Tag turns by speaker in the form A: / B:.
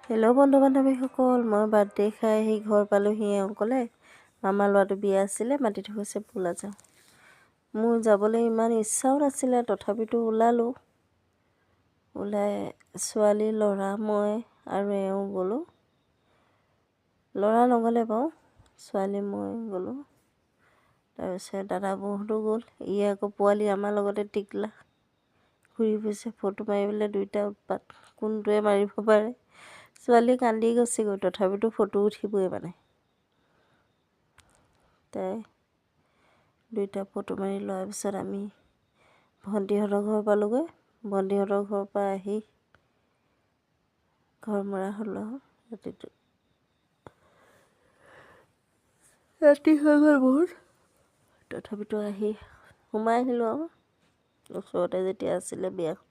A: Hello' বন্ধু বান্ধৱীসকল, মই birthday খাই আহি ঘৰ পালোহি। অংকলে মামাৰ ল'ৰাটো বিয়া আছিলে, মাতি থৈ গৈছে ব'লা যাওঁ। মোৰ যাবলৈ ইমান ইচ্ছাও নাছিলে, তথাপিতো ওলালোঁ। ওলাই ছোৱালী, ল'ৰা, মই আৰু এওঁ গ'লোঁ। ল'ৰা নগ'লে বাৰু, ছোৱালী মই গ'লোঁ। তাৰপিছত দাদা বৌহঁতো গ'ল। ই আকৌ পোৱালি আমাৰ লগতে টিকলা ঘূৰি ফুৰিছে, ফটো মাৰিবলৈ দুইটা উৎপাত, কোনটোৱে মাৰিব পাৰে। ছোৱালী কান্দি গৈছেগৈ, তথাপিতো ফটো উঠিবই মানে। তাই দুইটা ফটো মাৰি লোৱাৰ পিছত আমি ভণ্টিহঁতৰ ঘৰ পালোঁগৈ। ভণ্টিহঁতৰ ঘৰৰ পৰা আহি ঘৰ মৰা হ'ল আৰু ৰাতিটো। ৰাতি হৈ গ'ল বহুত, তথাপিতো আহি সোমাই আহিলোঁ আৰু ওচৰতে যেতিয়া আছিলে বিয়াখন।